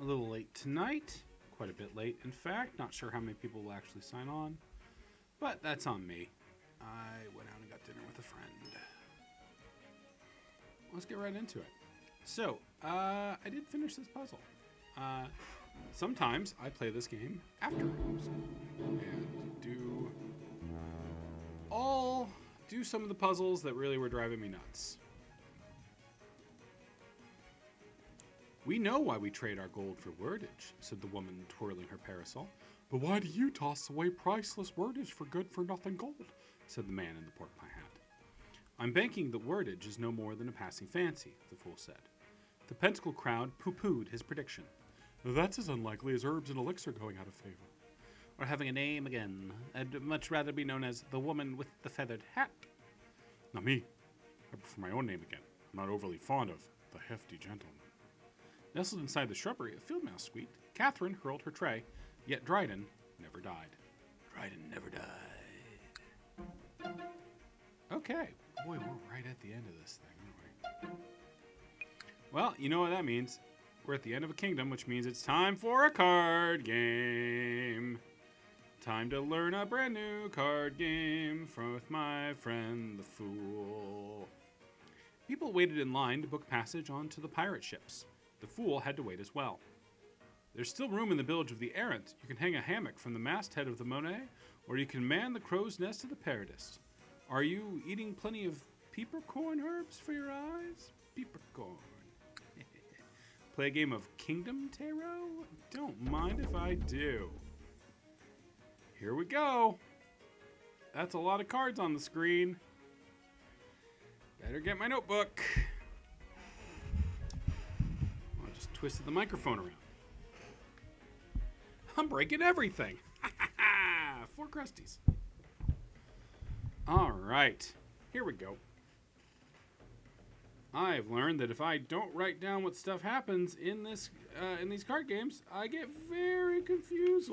A little late tonight. Quite a bit late, in fact. Not sure how many people will actually sign on, but that's on me. I went out and got dinner with a friend. Let's get right into it. So, I did finish this puzzle. Sometimes I play this game afterwards and do some of the puzzles that really were driving me nuts. We know why we trade our gold for wordage, said the woman twirling her parasol. But why do you toss away priceless wordage for good-for-nothing gold? Said the man in the pork pie hat. I'm banking that wordage is no more than a passing fancy, the fool said. The Pentacle crowd pooh-poohed his prediction. That's as unlikely as herbs and elixir going out of favor. Or having a name again. I'd much rather be known as the woman with the feathered hat. Not me. I prefer my own name again. I'm not overly fond of the hefty gentleman. Nestled inside the shrubbery, a field mouse squeaked. Catherine hurled her tray, yet Dryden never died. Dryden never died. Okay. Boy, we're right at the end of this thing, aren't we? Well, you know what that means. We're at the end of a kingdom, which means it's time for a card game. Time to learn a brand new card game with my friend the Fool. People waited in line to book passage onto the pirate ships. The Fool had to wait as well. There's still room in the village of the Errant. You can hang a hammock from the masthead of the Monet, or you can man the crow's nest of the Paradis. Are you eating plenty of peppercorn herbs for your eyes? Peppercorn. Play a game of Kingdom Tarot? Don't mind if I do. Here we go. That's a lot of cards on the screen. Better get my notebook. I just twisted the microphone around. I'm breaking everything. 4 crusties. All right. Here we go. I've learned that if I don't write down what stuff happens in these card games, I get very confused,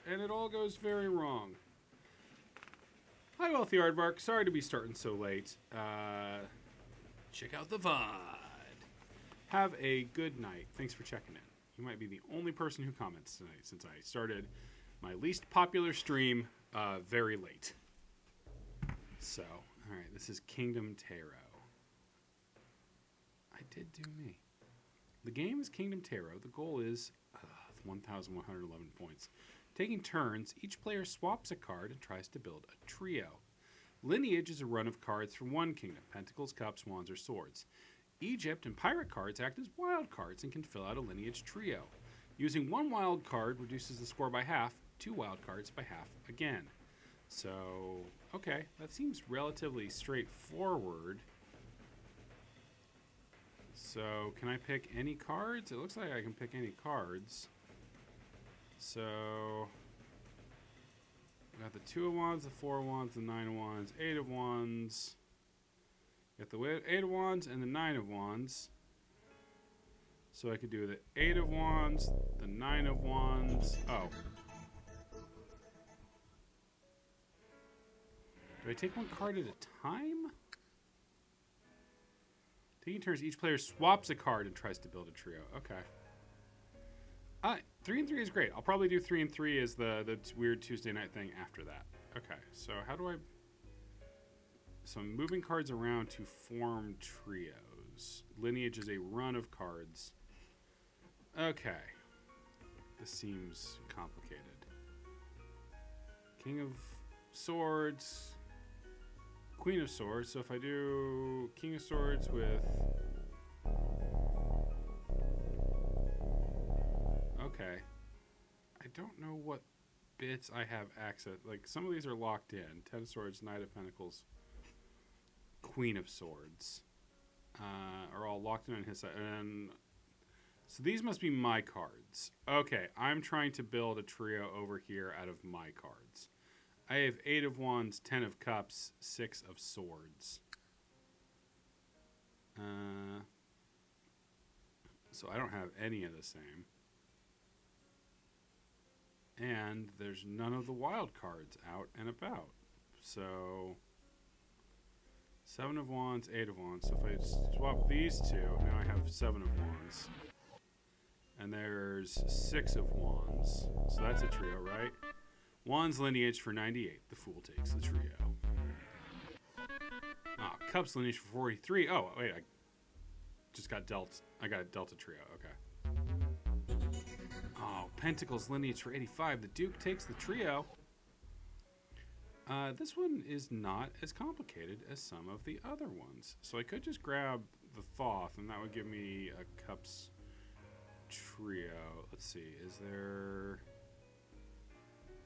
and it all goes very wrong. Hi, Wealthy Aardvark. Sorry to be starting so late. Check out the VOD. Have a good night. Thanks for checking in. You might be the only person who comments tonight since I started my least popular stream very late. So, all right, this is Kingdom Tarot. I did do me. The game is Kingdom Tarot. The goal is 1,111 points. Taking turns, each player swaps a card and tries to build a trio. Lineage is a run of cards from one kingdom: pentacles, cups, wands, or swords. Egypt and pirate cards act as wild cards and can fill out a lineage trio. Using one wild card reduces the score by half, 2 wild cards by half again. So, okay, that seems relatively straightforward. So, can I pick any cards? It looks like I can pick any cards. So, I got the 2 of wands, the 4 of wands, the 9 of wands, 8 of wands. Got the 8 of wands and the 9 of wands. So I could do the 8 of wands, the 9 of wands. Oh. Do I take one card at a time? Taking turns, each player swaps a card and tries to build a trio. Okay. 3 and 3 is great. I'll probably do 3 and 3 as the weird Tuesday night thing after that. Okay, so how do I... So I'm moving cards around to form trios. Lineage is a run of cards. Okay. This seems complicated. King of Swords... Queen of Swords. So if I do King of Swords with... Okay. I don't know what bits I have access. Like, some of these are locked in. 10 of Swords, Knight of Pentacles, Queen of Swords. Are all locked in on his side. And so these must be my cards. Okay, I'm trying to build a trio over here out of my cards. I have 8 of wands, 10 of cups, 6 of swords. So I don't have any of the same. And there's none of the wild cards out and about. So 7 of wands, 8 of wands. So if I swap these two, now I have 7 of wands. And there's 6 of wands. So that's a trio, right? Wands lineage for 98. The fool takes the trio. Oh, cups lineage for 43. Oh, wait, I just got dealt. I got a delta trio. Okay. Oh, pentacles lineage for 85. The duke takes the trio. This one is not as complicated as some of the other ones. So I could just grab the Thoth, and that would give me a cups trio. Let's see. Is there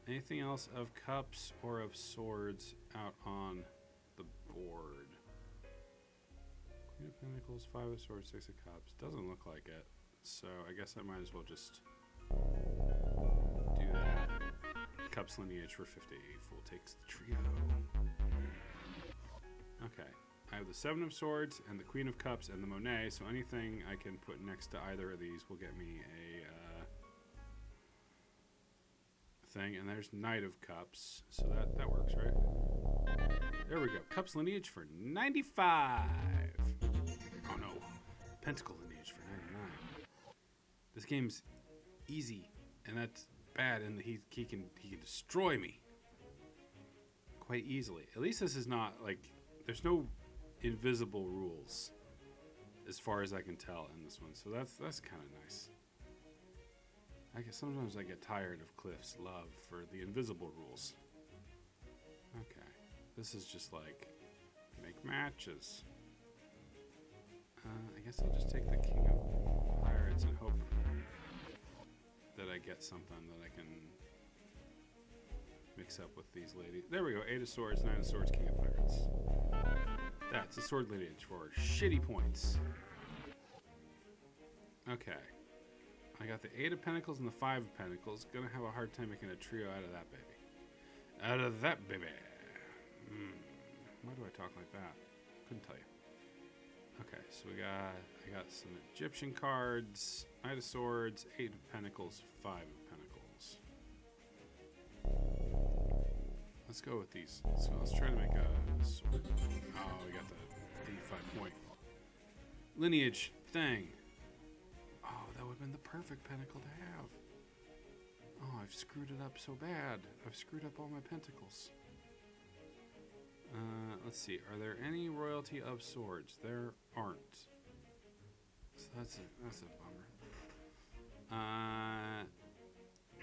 anything else of cups or of swords out on the board? Queen of Pentacles, 5 of swords, 6 of cups. Doesn't look like it. So I guess I might as well just do that. Cups lineage for 50. Fool takes the trio. Okay. I have the 7 of swords and the Queen of Cups and the Monet, so anything I can put next to either of these will get me a thing. And there's Knight of Cups, so that works, right? There we go. Cups lineage for 95. Oh no. Pentacle lineage for 99. This game's easy, and that's bad, and he can destroy me quite easily. At least this is not like there's no invisible rules as far as I can tell in this one, so that's kind of nice. I guess sometimes I get tired of Cliff's love for the invisible rules. Okay, this is just like make matches. I guess I'll just take the King of Pirates and hope that I get something that I can mix up with these ladies. There we go. 8 of swords, 9 of swords, King of Pirates. That's a sword lineage for shitty points. Okay. I got the 8 of Pentacles and the 5 of Pentacles. Gonna have a hard time making a trio out of that baby. Out of that baby. Why do I talk like that? Couldn't tell you. Okay, so I got some Egyptian cards. Knight of Swords, 8 of Pentacles, 5 of Pentacles. Let's go with these. So let's try to make a sword. Oh, we got the 85 point lineage thing. Oh, that would have been the perfect pentacle to have. Oh, I've screwed it up so bad. I've screwed up all my pentacles. Let's see. Are there any royalty of swords? There aren't. So that's a bummer.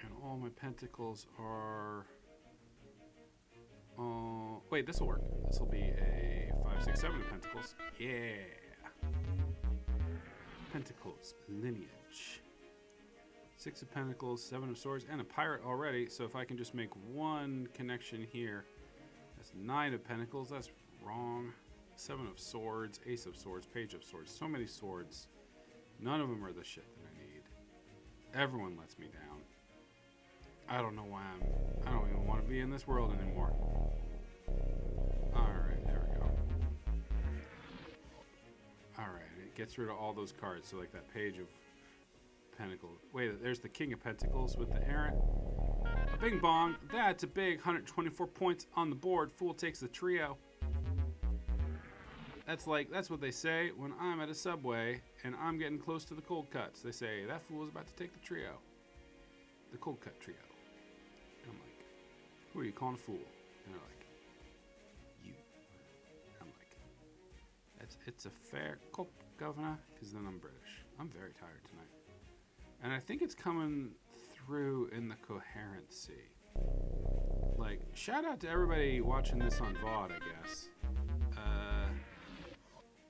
And all my pentacles are. Oh, wait. This will work. This will be a 5, 6, 7 of pentacles. Yeah. Pentacles lineage. 6 of pentacles, 7 of swords, and a pirate already. So if I can just make one connection here. That's 9 of pentacles. That's wrong. 7 of swords, ace of swords, page of swords. So many swords. None of them are the shit that I need. Everyone lets me down. I don't know why I don't even want to be in this world anymore. Alright, there we go. Alright, it gets rid of all those cards. So like that page of pentacles. Wait, there's the King of Pentacles with the errant. A bing bong. That's a big 124 points on the board. Fool takes the trio. That's what they say when I'm at a Subway and I'm getting close to the cold cuts. They say, that fool is about to take the trio. The cold cut trio. And I'm like, who are you calling a fool? And they're like, you. And I'm like, it's a fair cop, governor, because then I'm British. I'm very tired tonight. And I think it's coming through in the coherency. Like, shout out to everybody watching this on VOD, I guess.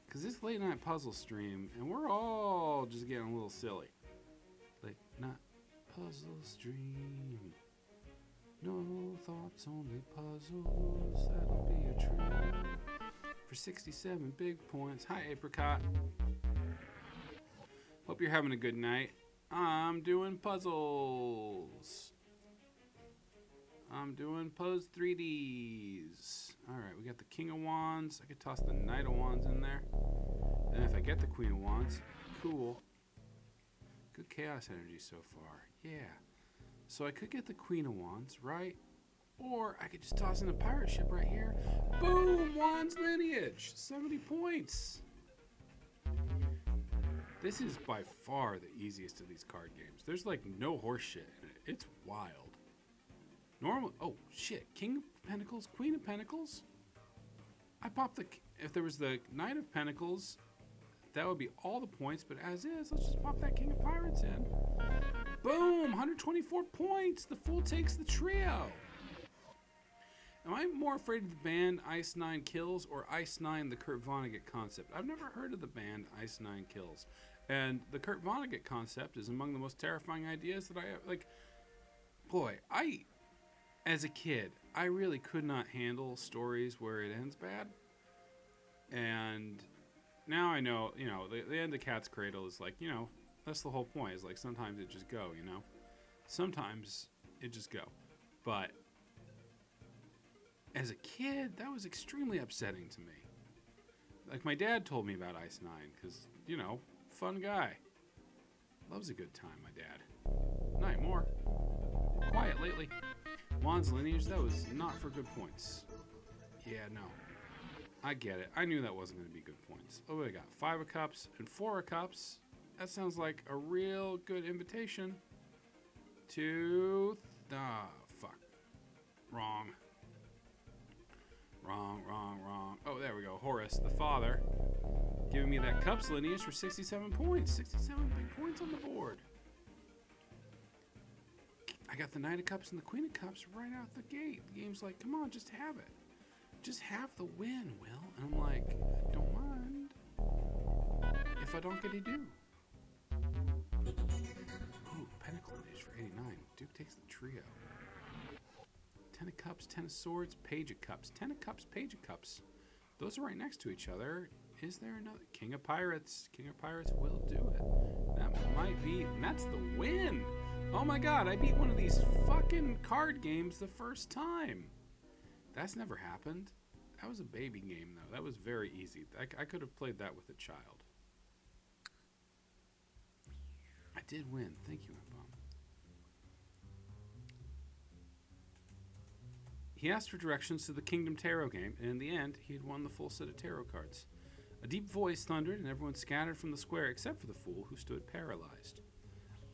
Because this late night puzzle stream, and we're all just getting a little silly. Late night puzzle stream. No thoughts, only puzzles. That'll be a trio. For 67 big points. Hi, Apricot. Hope you're having a good night. I'm doing puzzles. I'm doing Pose 3Ds. Alright, we got the King of Wands. I could toss the Knight of Wands in there. And if I get the Queen of Wands, cool. Good chaos energy so far. Yeah. So I could get the Queen of Wands, right? Or I could just toss in a pirate ship right here. Boom! Wands lineage. 70 points. This is by far the easiest of these card games. There's like no horse shit in it. It's wild. Normal. Oh shit! King of Pentacles, Queen of Pentacles. I popped the. If there was the Knight of Pentacles, that would be all the points. But as is, let's just pop that King of Pirates in. Boom! 124 points. The Fool takes the trio. Am I more afraid of the band Ice Nine Kills or Ice Nine, the Kurt Vonnegut concept? I've never heard of the band Ice Nine Kills. And the Kurt Vonnegut concept is among the most terrifying ideas that I have. Like, boy, as a kid, I really could not handle stories where it ends bad. And now I know, the end of Cat's Cradle is like, that's the whole point. Is like sometimes it just go, Sometimes it just go. But as a kid, that was extremely upsetting to me. Like, my dad told me about Ice Nine because, fun guy. Loves a good time, my dad. Night more. Quiet lately. Juan's lineage, that was not for good points. Yeah, no. I get it. I knew that wasn't going to be good points. Oh, we got 5 of Cups and 4 of Cups. That sounds like a real good invitation to... fuck. Wrong. Wrong. Oh, there we go. Horus, the father, giving me that Cups lineage for 67 points. 67 big points on the board. I got the Knight of Cups and the Queen of Cups right out the gate. The game's like, come on, just have it. Just have the win, Will. And I'm like, I don't mind if I don't get a do. Ooh, Pentacle lineage for 89. Duke takes the trio. 10 of Cups, 10 of Swords, Page of Cups. 10 of Cups, Page of Cups. Those are right next to each other. Is there another? King of Pirates. King of Pirates will do it. That might be... And that's the win! Oh my god, I beat one of these fucking card games the first time. That's never happened. That was a baby game, though. That was very easy. I could have played that with a child. I did win. Thank you, Mom. He asked for directions to the Kingdom Tarot game, and in the end, he had won the full set of tarot cards. A deep voice thundered, and everyone scattered from the square except for the Fool, who stood paralyzed.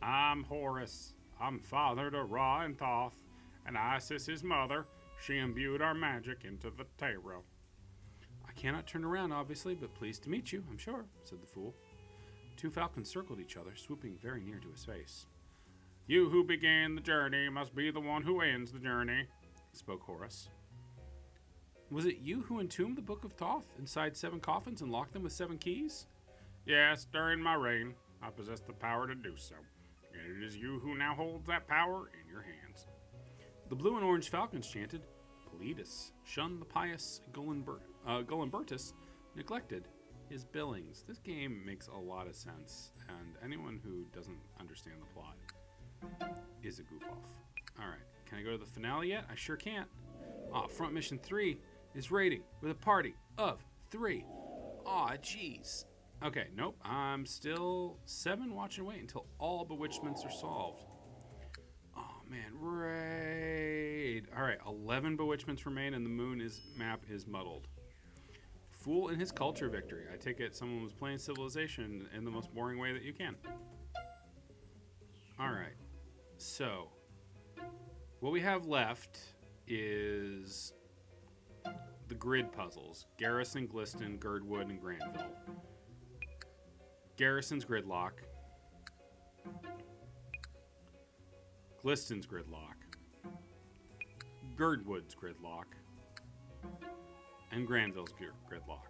I'm Horus. I'm father to Ra and Thoth, and Isis his mother. She imbued our magic into the tarot. I cannot turn around, obviously, but pleased to meet you, I'm sure, said the Fool. 2 falcons circled each other, swooping very near to his face. You who began the journey must be the one who ends the journey, spoke Horus. Was it you who entombed the Book of Thoth inside 7 coffins and locked them with 7 keys? Yes, during my reign, I possess the power to do so, and it is you who now holds that power in your hands. The blue and orange falcons chanted, Politis, shun the pious Gullimbertus, neglected his billings. This game makes a lot of sense, and anyone who doesn't understand the plot is a goof-off. Alright, can I go to the finale yet? I sure can't. Front Mission 3 is raiding with a party of 3. Jeez. Okay, nope, I'm still 7 watch and wait until all bewitchments are solved. Oh man, raid. Alright, 11 bewitchments remain and the moon map is muddled. Fool in his culture victory. I take it someone was playing Civilization in the most boring way that you can. Alright, so what we have left is the grid puzzles. Garrison, Gliston, Girdwood, and Granville. Garrison's Gridlock. Gliston's Gridlock. Girdwood's Gridlock. And Granville's Gridlock.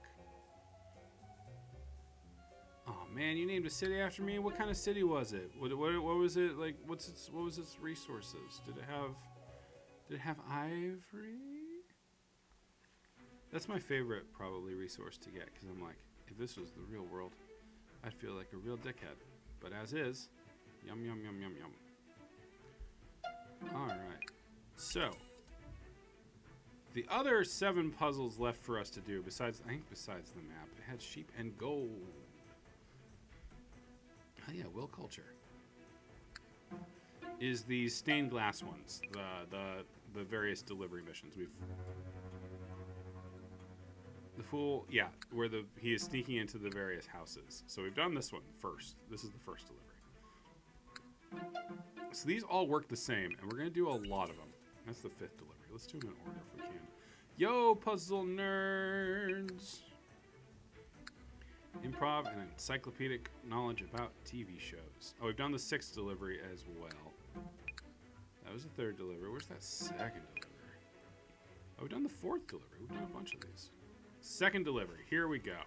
Oh man, you named a city after me? What kind of city was it? What was it like? What was its resources? Did it have ivory? That's my favorite probably resource to get, because I'm like, if this was the real world, I'd feel like a real dickhead. But as is, yum yum yum yum yum. Alright. So the other 7 puzzles left for us to do, besides the map, it had sheep and gold. Oh yeah, Will Culture. Is the stained glass ones, the various delivery missions. The Fool, yeah, where he is sneaking into the various houses. So we've done this one first. This is the first delivery. So these all work the same, and we're going to do a lot of them. That's the 5th delivery. Let's do them in order if we can. Yo, puzzle nerds! Improv and encyclopedic knowledge about TV shows. Oh, we've done the 6th delivery as well. That was the 3rd delivery. Where's that 2nd delivery? Oh, we've done the 4th delivery. We've done a bunch of these. 2nd delivery. Here we go.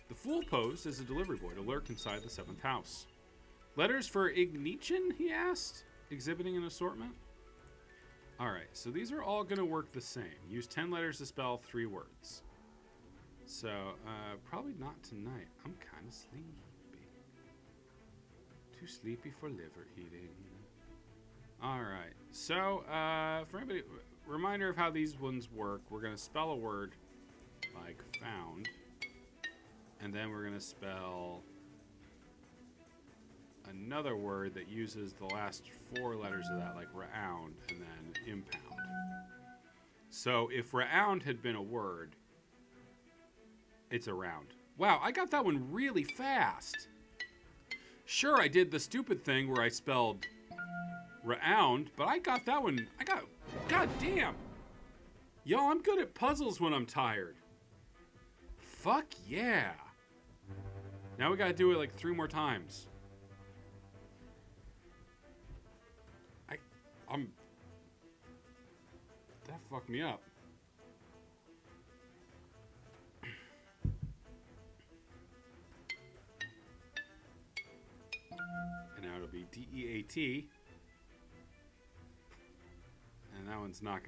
The Fool posed as a delivery boy to lurk inside the 7th house. Letters for Ignition, he asked, exhibiting an assortment. Alright, so these are all going to work the same. Use 10 letters to spell 3 words. So, probably not tonight. I'm kind of sleepy. Too sleepy for liver eating. Alright, so, for anybody, reminder of how these ones work. We're going to spell a word like found, and then we're going to spell another word that uses the last 4 letters of that, like round, and then impound. So if round had been a word, it's a round. Wow, I got that one really fast. Sure, I did the stupid thing where I spelled round, but I got that one. God damn. Yo, I'm good at puzzles when I'm tired. Fuck yeah. Now we gotta do it like 3 more times. That fucked me up. And now it'll be DEAT. And that one's not.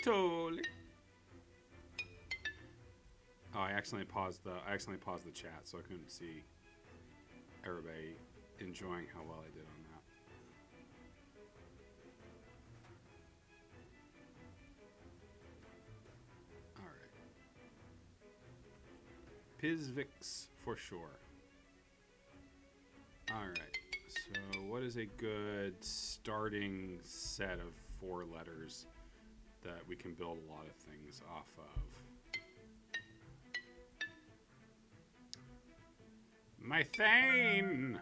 Totally. Oh, I accidentally paused the chat, so I couldn't see everybody enjoying how well I did on that. All right. Pizvix for sure. All right. So what is a good starting set of 4 letters that we can build a lot of things off of? Methane!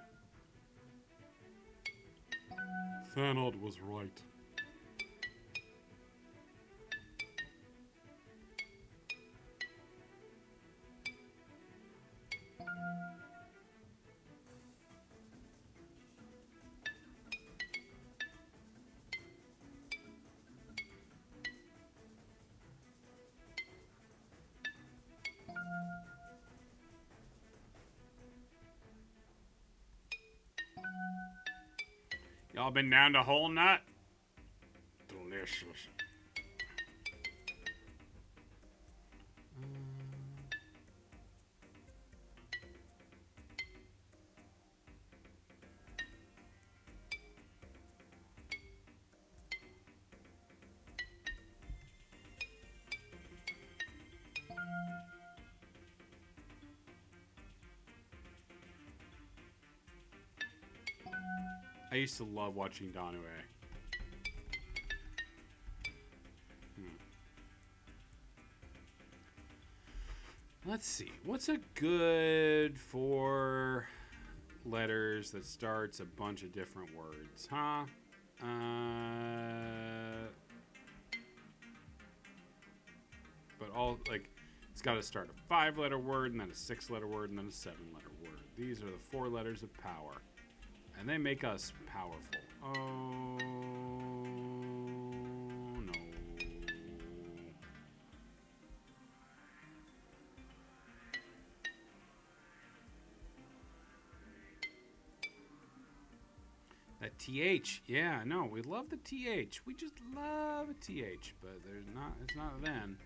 Thanold was right. Y'all been down to Whole Nut? Delicious. I used to love watching Donue. Let's see. What's a good 4 letters that starts a bunch of different words, huh? But all, like, it's got to start a 5-letter word, and then a 6-letter word, and then a 7-letter word. These are the 4 letters of power. And they make us powerful. Oh, no. That TH. Yeah, no, we love the TH. We just love a TH, but it's not then.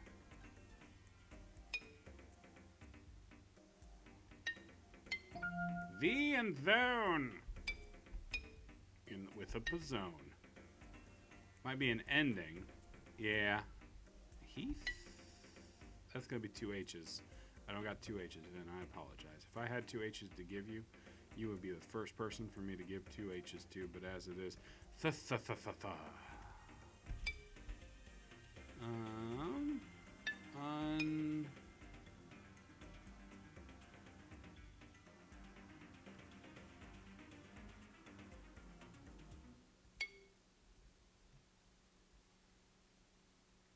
The and thone. With a bazone. Might be an ending. Yeah. Heath? That's going to be 2 H's. I don't got 2 H's in. I apologize. If I had 2 H's to give you, you would be the first person for me to give 2 H's to, but as it is, Un.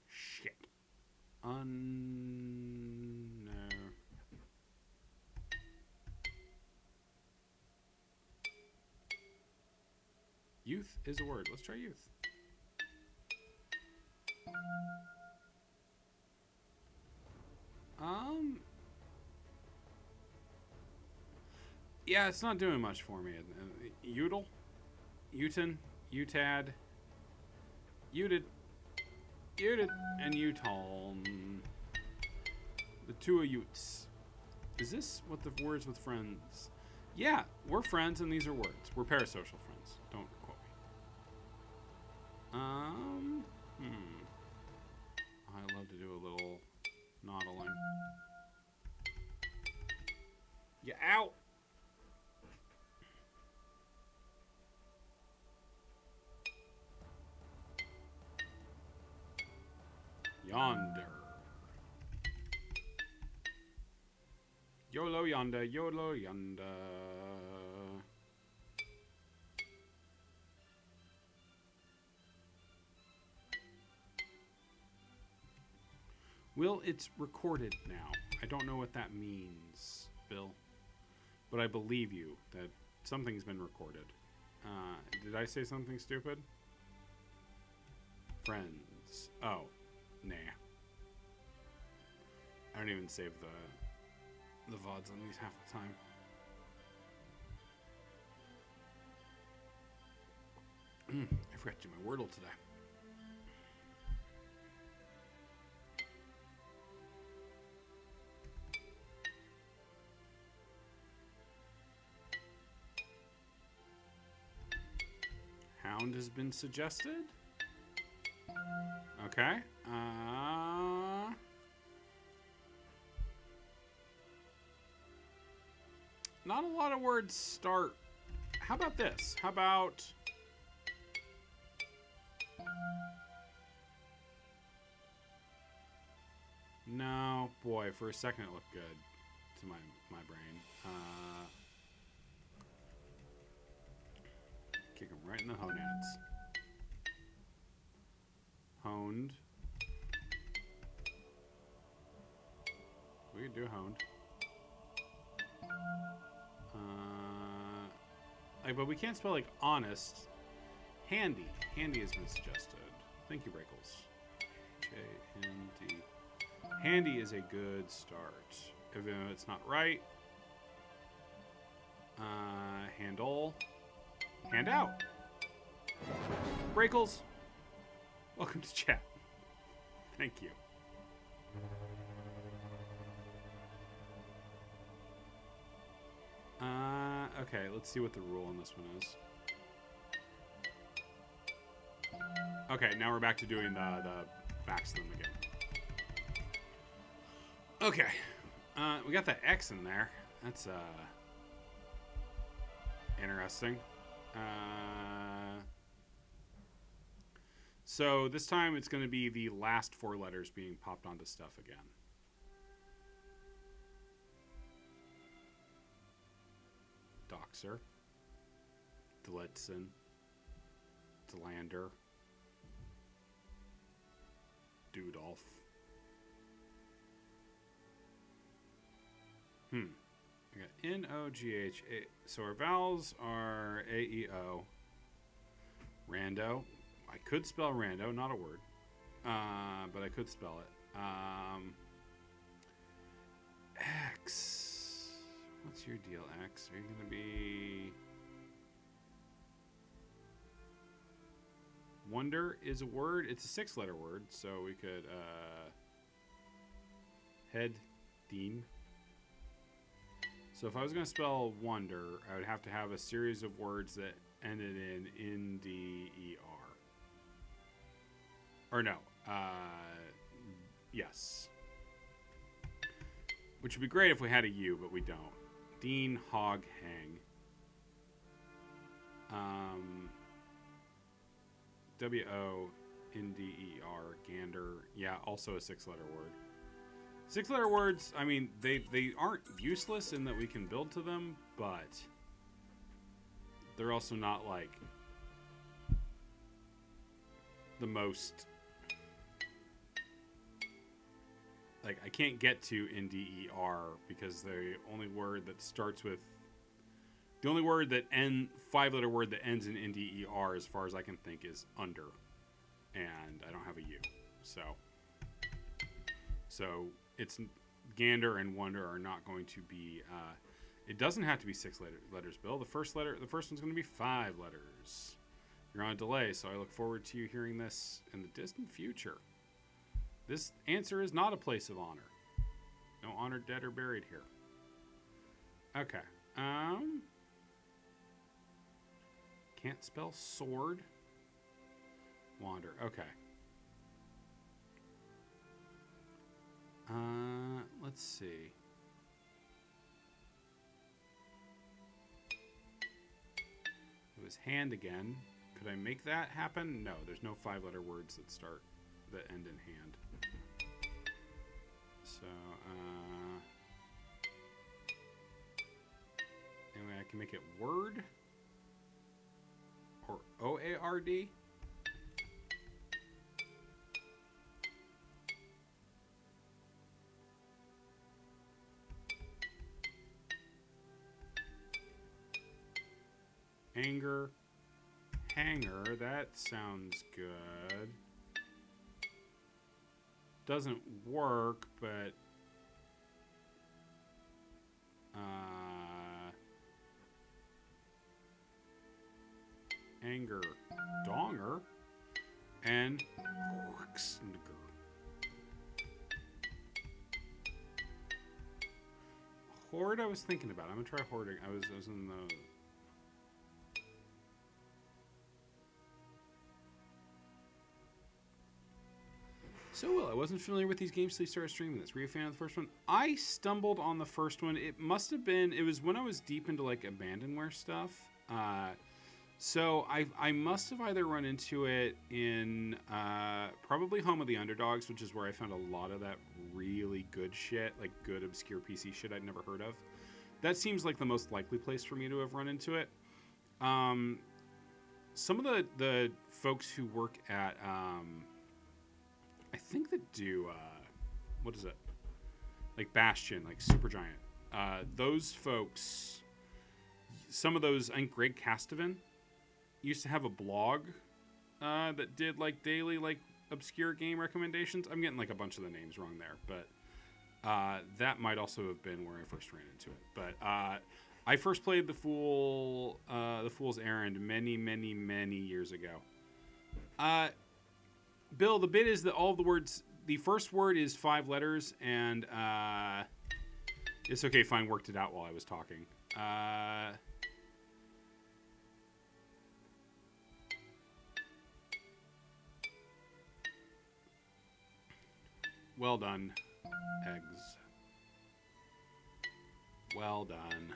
Shit. No. Youth is a word. Let's try youth. Yeah, it's not doing much for me. Udal, Uton, Utad, Uted, Uted, and Utalm. The two of Utes. Is this what the words with friends? Yeah, we're friends and these are words. We're parasocial friends. Don't quote me. I love to do a little noddling. Yeah, out. Yonder. YOLO yonder, YOLO yonder. Will, it's recorded now. I don't know what that means, Bill. But I believe you that something's been recorded. Did I say something stupid? Friends. Oh, nah. I don't even save the VODs on these half the time. I forgot to do my Wordle today. Hound has been suggested. Okay. Not a lot of words start. How about this? How about... No, boy, for a second it looked good to my brain. Kick him right in the gonads. Honed. We could do honed. But we can't spell like honest. Handy. Handy has been suggested. Thank you, Breakles. J-N-D. Handy is a good start. Even though it's not right. Handle. Hand out. Breakles. Welcome to chat. Thank you. Okay, let's see what the rule on this one is. Okay, now we're back to doing the backs them again. Okay. We got that X in there. That's interesting. So this time it's going to be the last four letters being popped onto stuff again. Doxer, Delitzin, Delander, Dudolph. I got N-O-G-H. So our vowels are A-E-O. Rando. I could spell rando, not a word. But I could spell it. X. What's your deal, X? Are you going to be... Wonder is a word. It's a 6-letter word, so we could... Head, Dean. So if I was going to spell wonder, I would have to have a series of words that ended in N-D-E-R. Or no. Yes. Which would be great if we had a U, but we don't. Dean, Hog, Hang. W-O, N-D-E-R, gander. Yeah, also a 6-letter word. 6-letter words, I mean, they aren't useless in that we can build to them, but they're also not, like, the most... Like, I can't get to N-D-E-R because the only word that starts with... The only word that 5-letter word that ends in N-D-E-R, as far as I can think, is under. And I don't have a U. So it's gander and wonder are not going to be... it doesn't have to be 6 letters, Bill. The first one's going to be 5 letters. You're on a delay, so I look forward to you hearing this in the distant future. This answer is not a place of honor. No honor, dead, or buried here. Okay. Can't spell sword. Wander. Okay. Let's see. It was hand again. Could I make that happen? No, there's no 5-letter words that end in hand. So, anyway, I can make it word or O-A-R-D. Anger. Hanger. That sounds good. Doesn't work, but... anger. Donger. And... Horde I was thinking about. I'm going to try hoarding. I was in the... So, Will, I wasn't familiar with these games until you started streaming this. Were you a fan of the first one? I stumbled on the first one. It must have been... It was when I was deep into, like, abandonware stuff. So, I must have either run into it in probably Home of the Underdogs, which is where I found a lot of that really good shit, like good obscure PC shit I'd never heard of. That seems like the most likely place for me to have run into it. Some of the folks who work at... I think that do, what is it? Like Bastion, like Supergiant. Those folks, some of those, I think Greg Castovan used to have a blog that did like daily, like obscure game recommendations. I'm getting like a bunch of the names wrong there, but that might also have been where I first ran into it. But I first played the Fool's Errand many years ago. Bill, the bit is that all of the words, the first word is 5 letters, and it's okay, fine, worked it out while I was talking. Well done, eggs. Well done.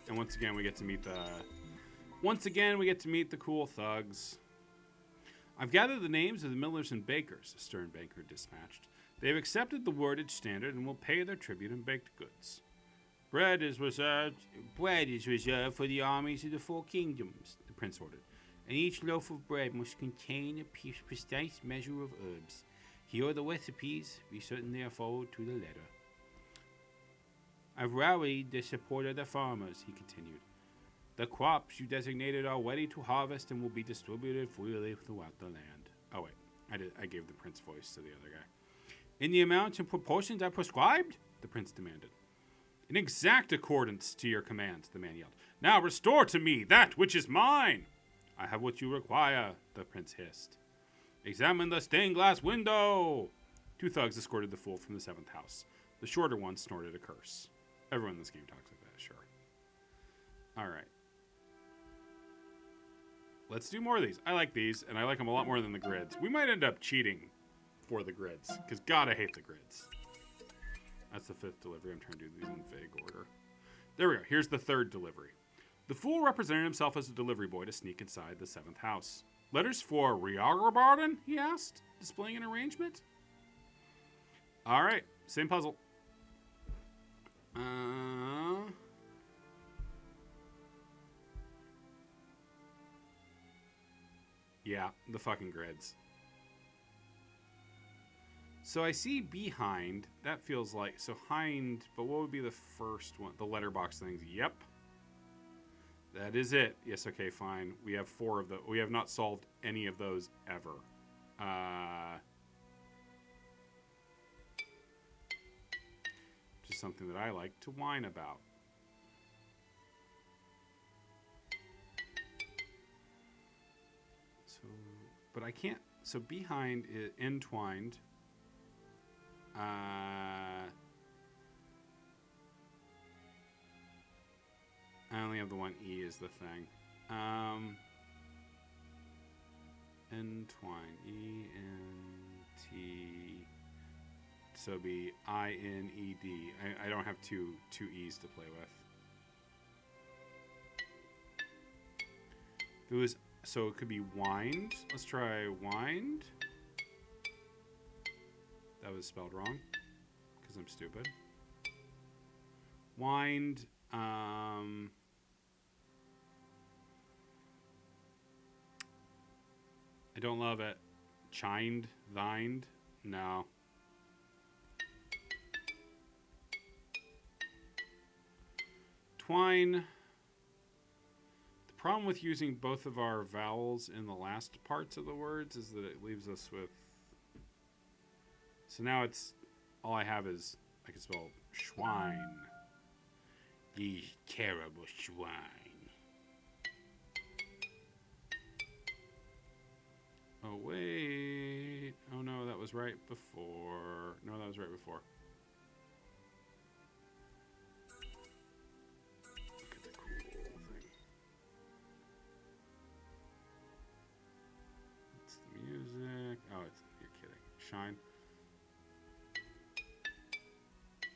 And once again, we get to meet the cool thugs. I've gathered the names of the millers and bakers, a stern banker dispatched. They have accepted the wordage standard and will pay their tribute in baked goods. Bread is reserved for the armies of the 4 kingdoms, the prince ordered, and each loaf of bread must contain a precise measure of herbs. Here are the recipes. Be certain they are followed to the letter. I've rallied the support of the farmers, he continued. The crops you designated are ready to harvest and will be distributed freely throughout the land. Oh, wait. I gave the prince voice to the other guy. In the amounts and proportions I prescribed? The prince demanded. In exact accordance to your commands, the man yelled. Now restore to me that which is mine. I have what you require, the prince hissed. Examine the stained glass window. 2 thugs escorted the fool from the 7th house. The shorter one snorted a curse. Everyone in this game talks like that, sure. All right. Let's do more of these. I like these, and I like them a lot more than the grids. We might end up cheating for the grids, because God, I hate the grids. That's the 5th delivery. I'm trying to do these in vague order. There we go. Here's the 3rd delivery. The fool represented himself as a delivery boy to sneak inside the 7th house. Letters for Riagrabarden? He asked, displaying an arrangement. All right, same puzzle. Yeah, the fucking grids. So I see behind. That feels like... So hind, but what would be the first one? The letterbox things. Yep. That is it. Yes, okay, fine. We have 4 of those. We have not solved any of those ever. Just something that I like to whine about. So, but I can't... So behind is entwined. I only have the one E is the thing. Entwine. E-N-T. So it'd be I-N-E-D. I don't have two E's to play with. If it was... So it could be wind. Let's try wind. That was spelled wrong. Because I'm stupid. Wind. I don't love it. Chined, thined? No. Twine. The problem with using both of our vowels in the last parts of the words is that it leaves us with... So now it's... All I have is... I can spell schwein. Ye terrible schwein. Oh, wait. Oh, no, that was right before. No, that was right before. Look at the cool thing. It's the music. Oh, it's... You're kidding. Shine.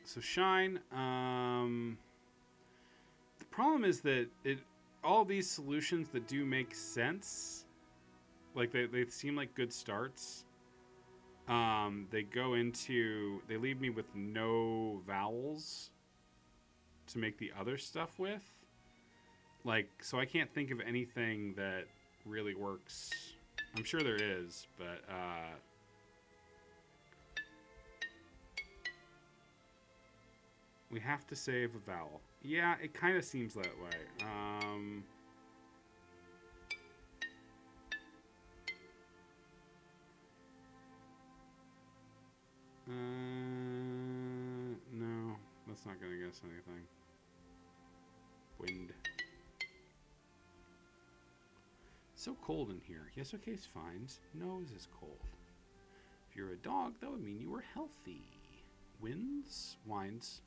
So, shine. The problem is that all these solutions that do make sense... Like, they seem like good starts. They go into... They leave me with no vowels to make the other stuff with. Like, so I can't think of anything that really works. I'm sure there is, but... we have to save a vowel. Yeah, it kind of seems that way. No, that's not gonna guess anything. Wind. So cold in here. Yes, okay, it's fine. Nose is cold. If you're a dog, that would mean you were healthy. Winds, winds.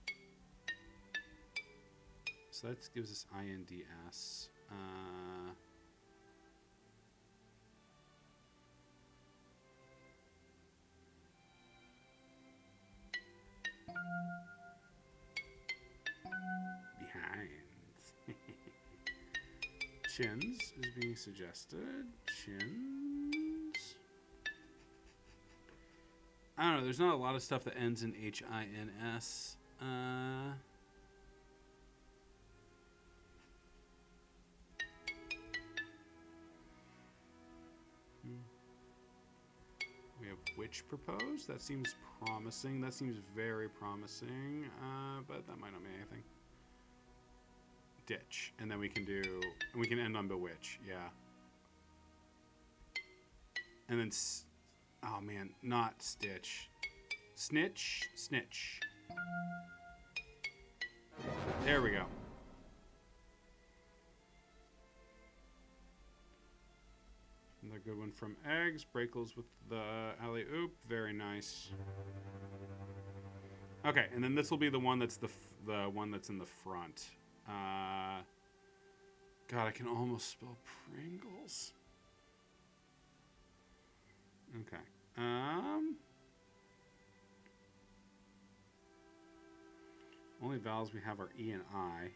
So that gives us INDS. Behind. Chins is being suggested. Chins. I don't know. There's not a lot of stuff that ends in HINS. We have witch proposed. That seems promising. That seems very promising. But that might not mean anything. Ditch. And then we can do... And we can end on bewitch. Yeah. And then... Oh, man. Not stitch. Snitch. Snitch. There we go. Another good one from Eggs. Breakles with the alley-oop. Very nice. Okay, and then this will be the one that's the one that's in the front. God, I can almost spell Pringles. Okay. Only vowels we have are E and I.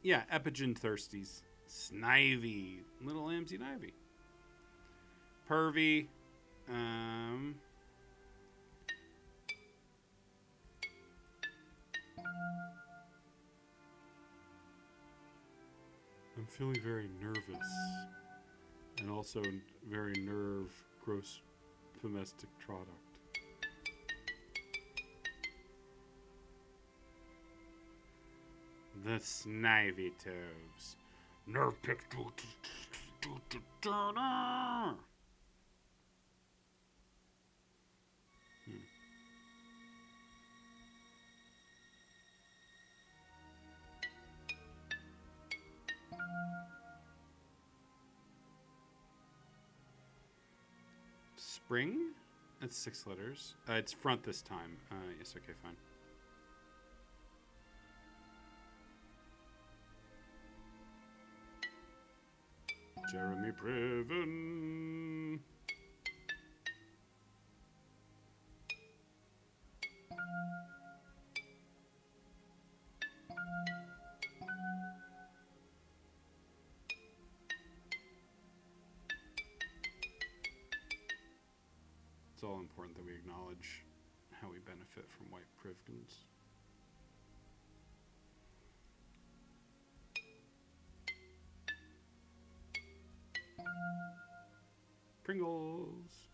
Yeah, Epigen Thirsties. Snivy. Little Amsy Ivy. Pervy. I'm feeling very nervous. And also very gross domestic product. The Snivy Toves. Nerve pick. Spring? That's 6 letters. It's front this time. Yes, okay, fine. Jeremy Priven. It's all important that we acknowledge how we benefit from white privilege. Pringles.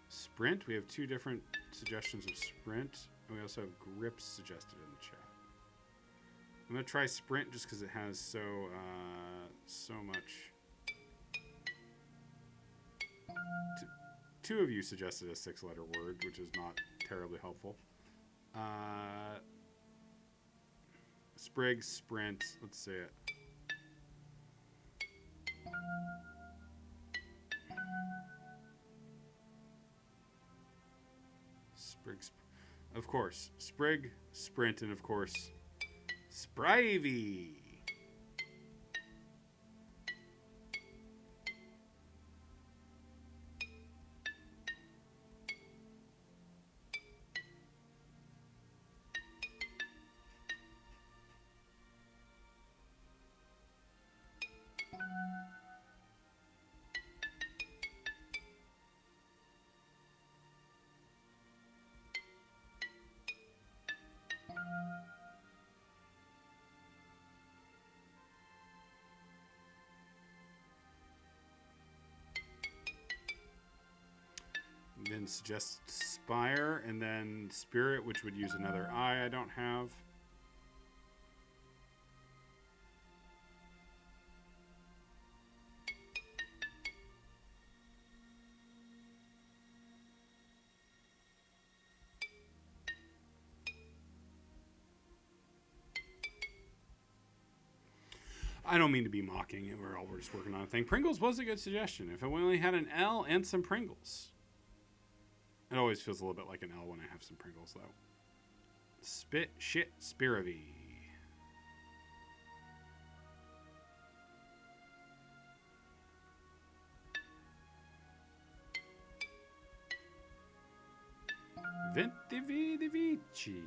Sprint. We have 2 different suggestions of sprint. And we also have grips suggested in the chat. I'm going to try sprint just because it has so much. 2 of you suggested a 6-letter word, which is not terribly helpful. Sprig, sprint. Let's say it. Sprig, of course. Sprig, sprint, and of course, Sprivy. Then suggest Spire, and then Spirit, which would use another I don't have. I don't mean to be mocking it. We're just working on a thing. Pringles was a good suggestion. If I only had an L and some Pringles. It always feels a little bit like an L when I have some Pringles, though. Spit, shit, Spirivy. Ventividivici.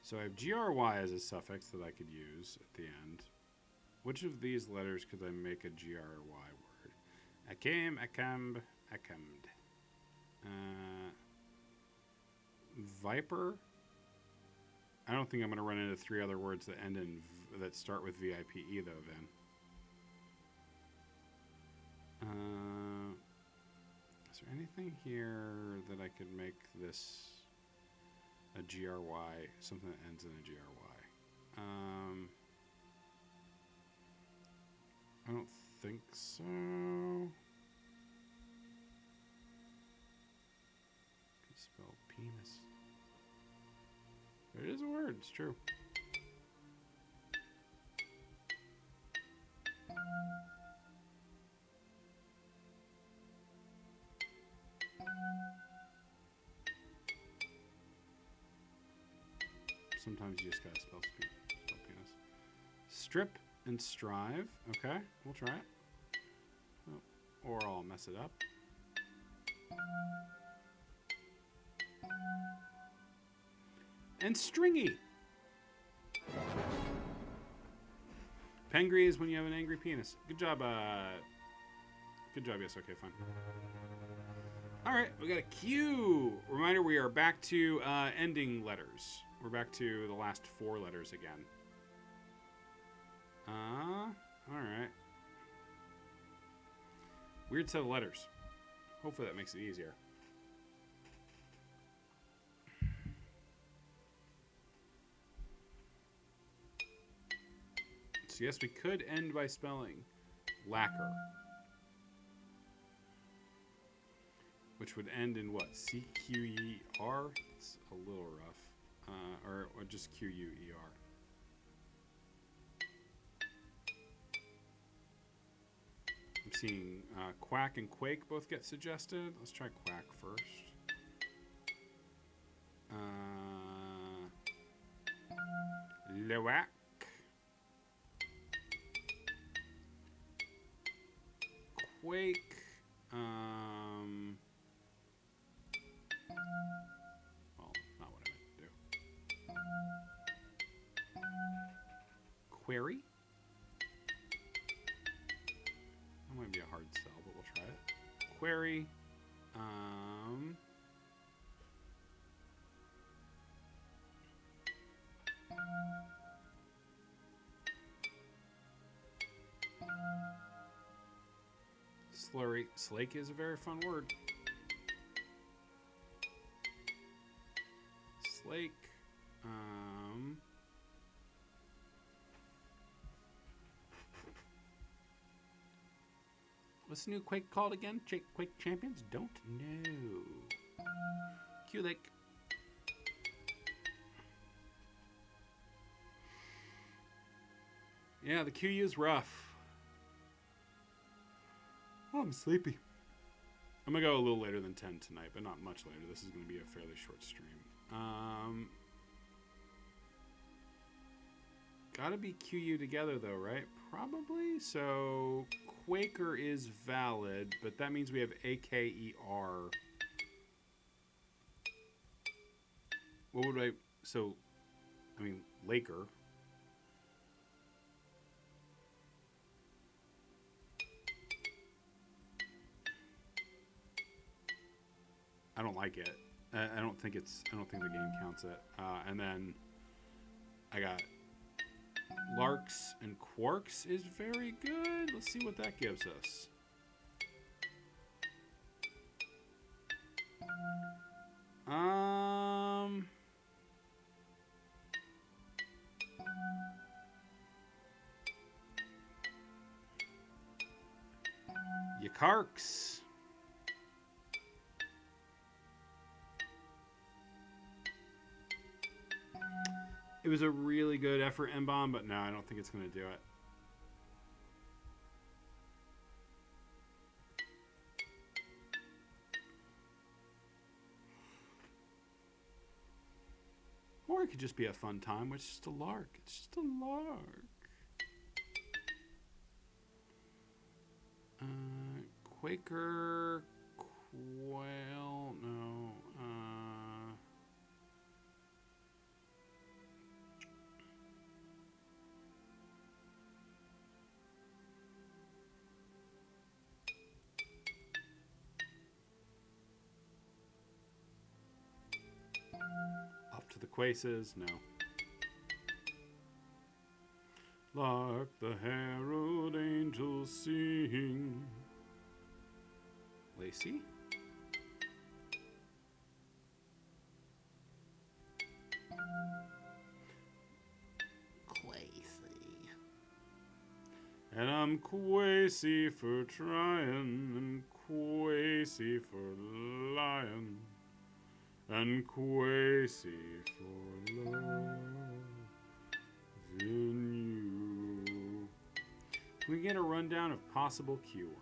So I have GRY as a suffix that I could use at the end. Which of these letters could I make a GRY word? Akim, Akam, Akamd. Viper? I don't think I'm going to run into 3 other words that end in that start with VIPE, though, then. Is there anything here that I could make this a GRY, something that ends in a GRY? I don't think so. Could spell penis. It is a word, it's true. sometimes you just gotta spell penis. Strip and strive. Okay, we'll try it. Oh, or I'll mess it up. And stringy. Pengri is when you have an angry penis. Good job, good job, yes, okay, fine. Alright, we got a Q. Reminder, we are back to ending letters. We're back to the last 4 letters again. Alright. Weird set of letters. Hopefully that makes it easier. So yes, we could end by spelling lacquer. Which would end in what? C-Q-E-R? It's a little rough. Or just Q-U-E-R. I'm seeing quack and quake both get suggested. Let's try quack first. Loac. Quake. Well, not what I meant to do. Query. That might be a hard sell, but we'll try it. Query. Slurry. Slake is a very fun word. Slake. What's the new Quake called again? Quake Champions? Don't know. Q-Lake. Yeah, the QU is rough. Oh, I'm sleepy. I'm going to go a little later than 10 tonight, but not much later. This is going to be a fairly short stream. Gotta be QU together, though, right? Probably. So, Quaker is valid, but that means we have AKER. What would I... So, I mean, Laker. I don't like it. I don't think the game counts it. And then I got Larks and Quarks is very good. Let's see what that gives us. Yakarks. It was a really good effort, M-Bomb, but no, I don't think it's going to do it. Or it could just be a fun time, which is just a lark. It's just a lark. Quaker, Quail, no. Up to the Quaces, no. Like the herald angels sing. Lacey? Quacy. And I'm quacy for trying, and quacy for lying, and quacy for love in you. Can we get a rundown of possible keywords?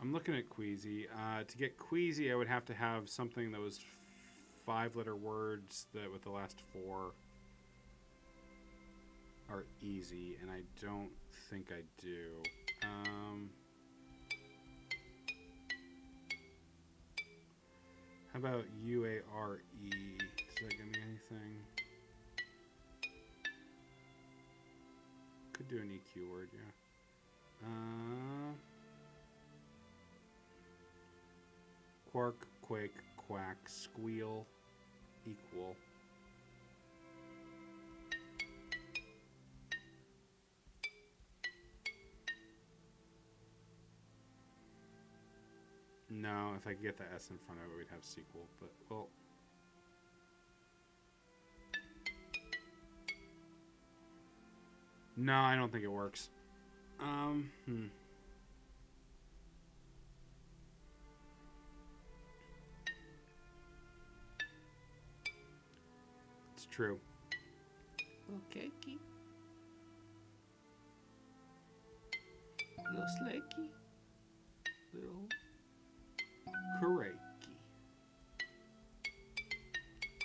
I'm looking at Queasy. To get Queasy, I would have to have something that was 5-letter words that with the last 4 are easy, and I don't think I do. How about UARE? Does that give me anything? Could do an EQ word, yeah. Quark, quake, quack, squeal, equal. No, if I could get the S in front of it, we'd have sequel. But, well... No, I don't think it works. It's true. Okay, little Slakey. Little Kureiki.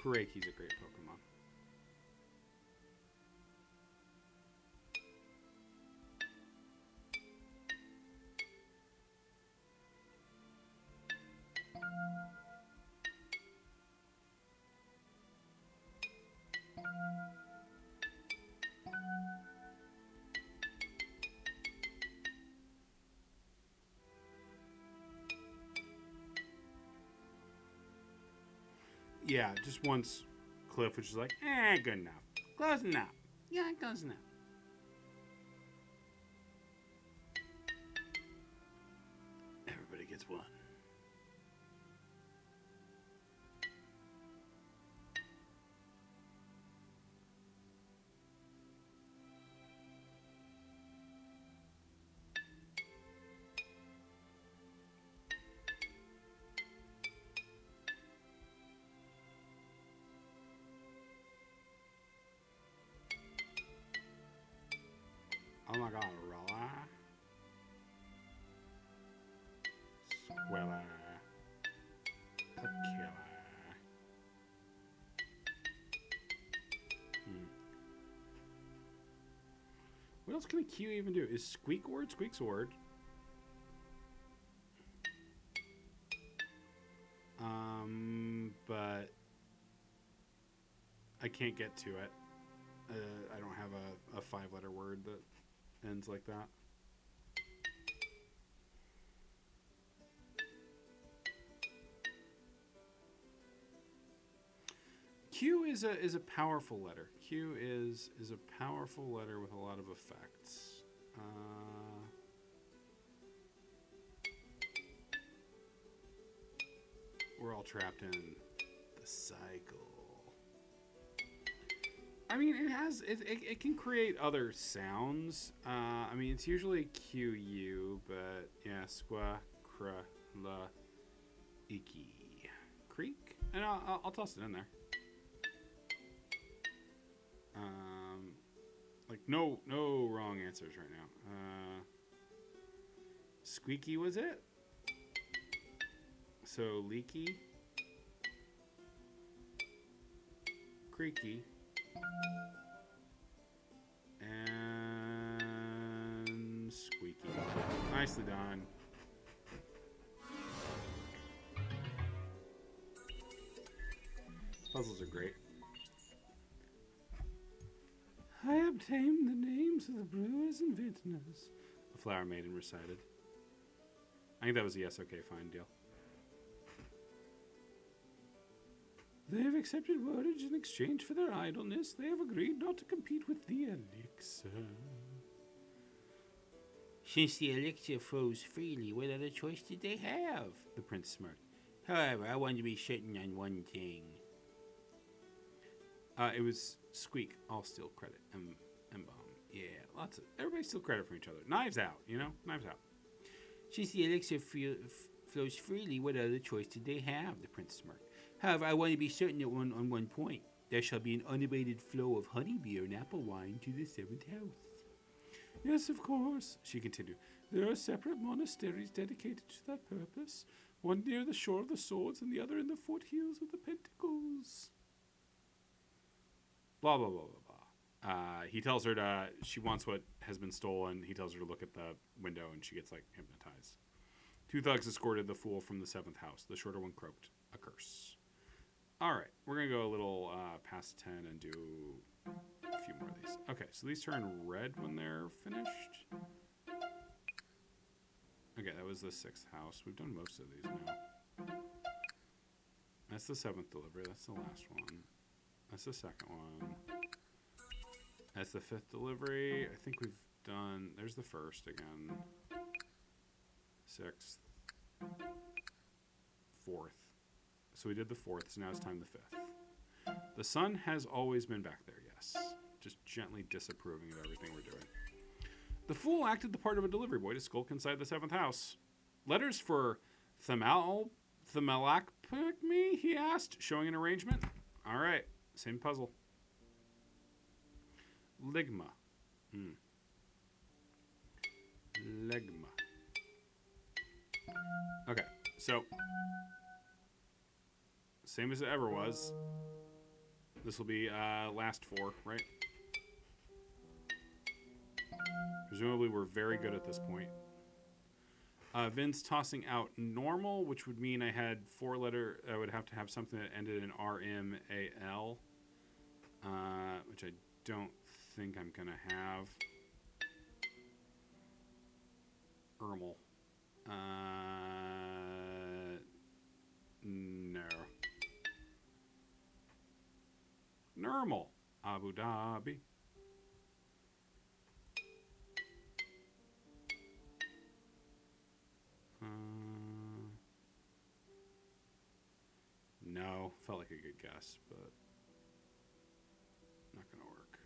Kureiki's a great Pokemon. Yeah, just once Cliff was just like, good enough. Close enough. Yeah, close enough. Everybody gets one. Oh my god, Rolla. Squilla. Tequila. What else can a Q even do? Is Squeak word? Squeak's word. But I can't get to it. I don't have a 5-letter word that ends like that. Q is a powerful letter. Q is a powerful letter with a lot of effects. We're all trapped in the cycle. I mean, it can create other sounds. I mean, it's usually QU, but yeah, squa, cra, la, iki, creek, and I'll toss it in there. Like no wrong answers right now. Squeaky was it? So leaky, creaky, and squeaky. Nicely done. Puzzles are great. I obtained the names of the brewers and vintners, the Flower Maiden recited. I think that was a yes, okay, fine deal. They have accepted wordage in exchange for their idleness. They have agreed not to compete with the elixir. Since the elixir flows freely, what other choice did they have? The prince smirked. However, I wanted to be certain on one thing. It was Squeak. I'll steal credit. And Bomb. Yeah, lots of... Everybody steal credit from each other. Knives out, you know? Knives out. Since the elixir flows freely, what other choice did they have? The prince smirked. However, I want to be certain on one point. There shall be an unabated flow of honey beer and apple wine to the 7th house. Yes, of course, she continued. There are separate monasteries dedicated to that purpose, one near the shore of the swords and the other in the foothills of the pentacles. Blah, blah, blah, blah, blah. He tells her she wants what has been stolen. He tells her to look at the window, and she gets, like, hypnotized. 2 thugs escorted the fool from the 7th house. The shorter one croaked, "A curse." All right, we're going to go a little past 10 and do a few more of these. Okay, so these turn red when they're finished. Okay, that was the 6th house. We've done most of these now. That's the 7th delivery. That's the last one. That's the 2nd one. That's the 5th delivery. I think we've done... There's the 1st again. 6th. 4th. So we did the 4th, so now it's time the 5th. The sun has always been back there, yes. Just gently disapproving of everything we're doing. The fool acted the part of a delivery boy to skulk inside the 7th house. Letters for Thamalakpme, he asked, showing an arrangement. All right, same puzzle. Ligma. Legma. Okay, so same as it ever was. This will be last 4, right? Presumably we're very good at this point. Vince tossing out normal, which would mean I had 4-letter. I would have to have something that ended in RMAL, which I don't think I'm going to have. Ermal. No. Normal. Abu Dhabi. No. Felt like a good guess, but not going to work.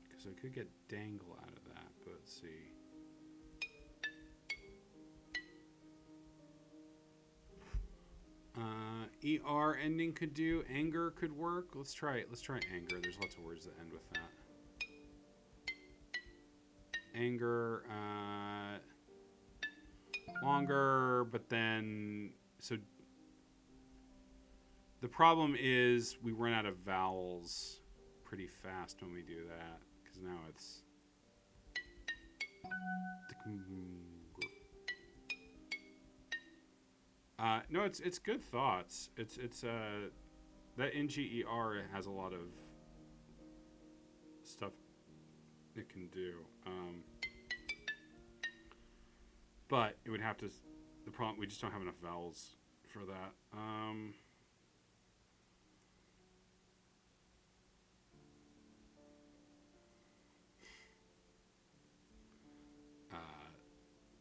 Because I could get dangle out of that, but let's see. ER ending could do. Anger could work. Let's try it. Let's try anger. There's lots of words that end with that. Anger. Longer, but then... So the problem is we run out of vowels pretty fast when we do that. Because now it's... no, it's good thoughts. It's that NGER has a lot of stuff it can do. But it would have to. The problem, we just don't have enough vowels for that.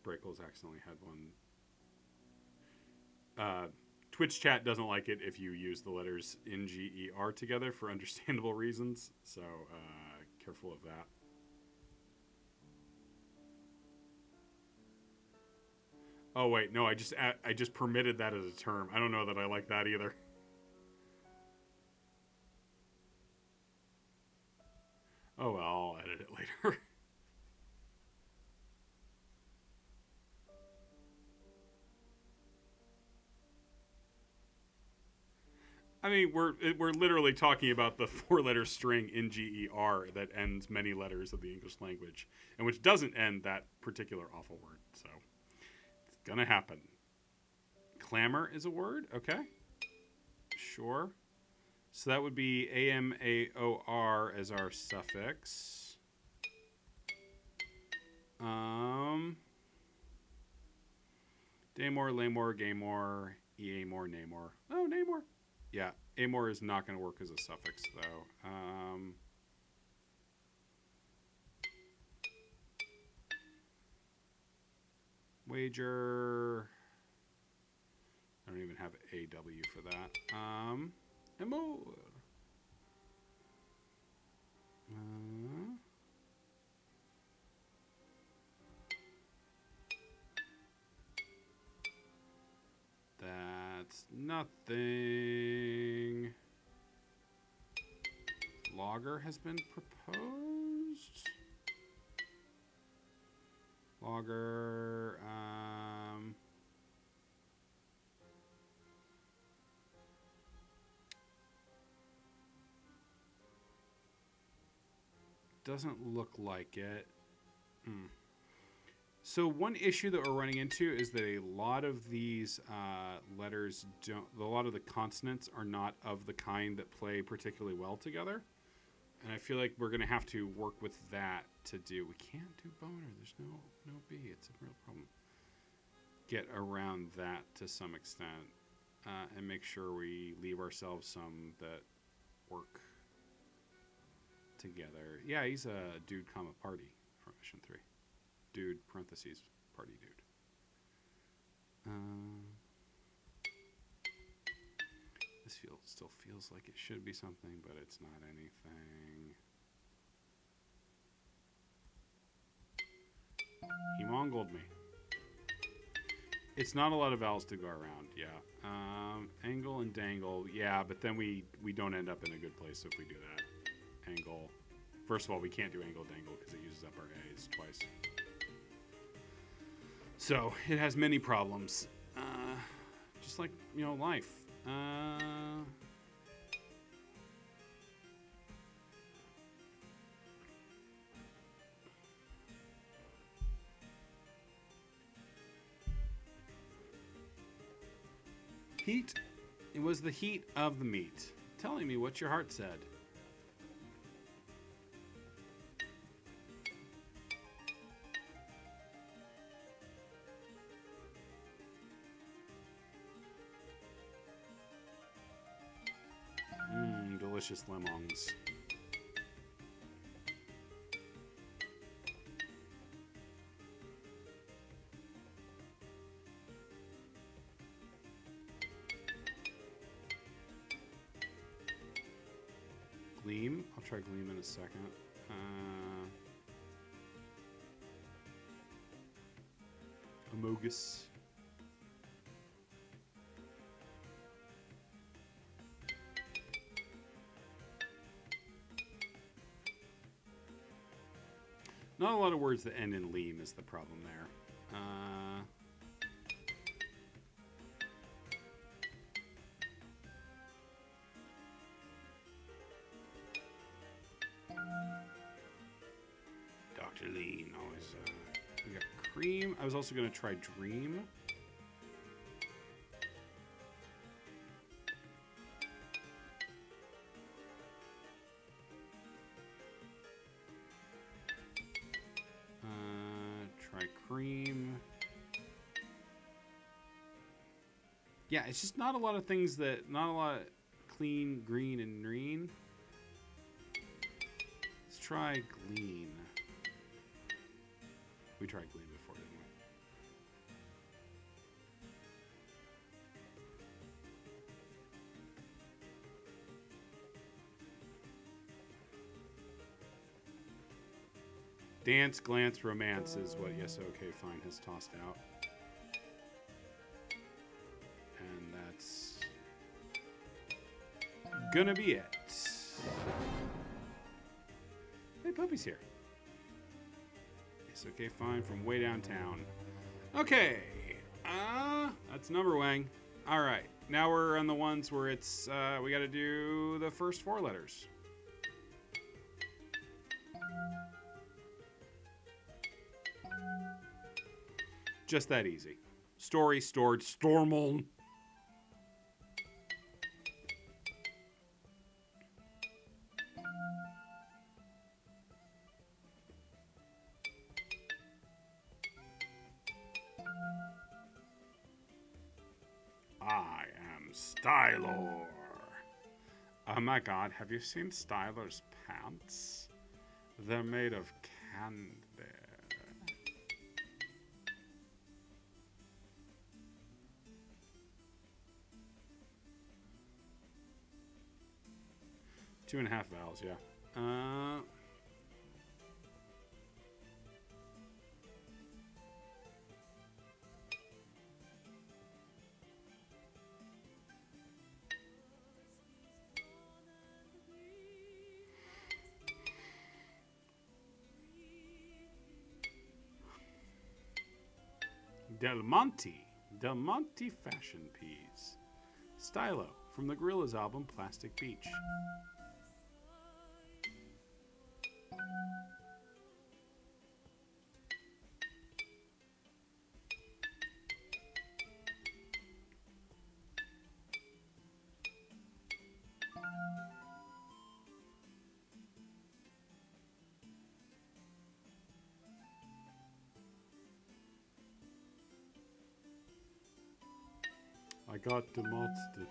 Breakles accidentally had one. Twitch chat doesn't like it if you use the letters NGER together for understandable reasons, so careful of that. Oh wait, no, I just permitted that as a term. I don't know that I like that either. Oh well, I'll edit it later. I mean, we're literally talking about the 4-letter string NGER that ends many letters of the English language, and which doesn't end that particular awful word. So it's gonna happen. Clamor is a word, okay? Sure. So that would be AMAOR as our suffix. Daymore, Laymore, Gaymore, Eamore, Namor. Oh, Namor. Yeah, Amor is not going to work as a suffix, though. Wager. I don't even have AW for that. Amor. Nothing. Logger has been proposed. Logger. Doesn't look like it. So one issue that we're running into is that a lot of these letters don't. A lot of the consonants are not of the kind that play particularly well together, and I feel like we're going to have to work with that to do. We can't do boner. There's no B. It's a real problem. Get around that to some extent, and make sure we leave ourselves some that work together. Yeah, he's a dude, comma party from Mission 3. Dude, parentheses, party dude. This still feels like it should be something, but it's not anything. He mongold me. It's not a lot of vowels to go around, yeah. Angle and dangle, yeah, but then we don't end up in a good place if we do that. Angle. First of all, we can't do angle dangle because it uses up our A's twice. So it has many problems, just like, you know, life. Heat. It was the heat of the meat, telling me what your heart said. Delicious lemons. Gleam. I'll try gleam in a second. Amogus. Not a lot of words that end in leam is the problem there. Dr. Lean, always. We got cream. I was also going to try dream. Cream. Yeah, it's just not a lot of things that, not a lot of clean, green, and green. Let's try glean. We tried glean before, didn't we? Dance, glance, romance is what Yes Okay Fine has tossed out. And that's gonna be it. Hey, Puppy's here. Yes Okay Fine from way downtown. Okay. That's Numberwang. All right. Now we're on the ones where it's, we gotta do the first 4 letters. Just that easy. Story, stored, stormal. I am Stylor. Oh my god, have you seen Styler's pants? They're made of candy. 2.5 vowels, yeah. Del Monte. Del Monte Fashion Peas. Stylo from the Gorillaz album Plastic Beach. I got the monster.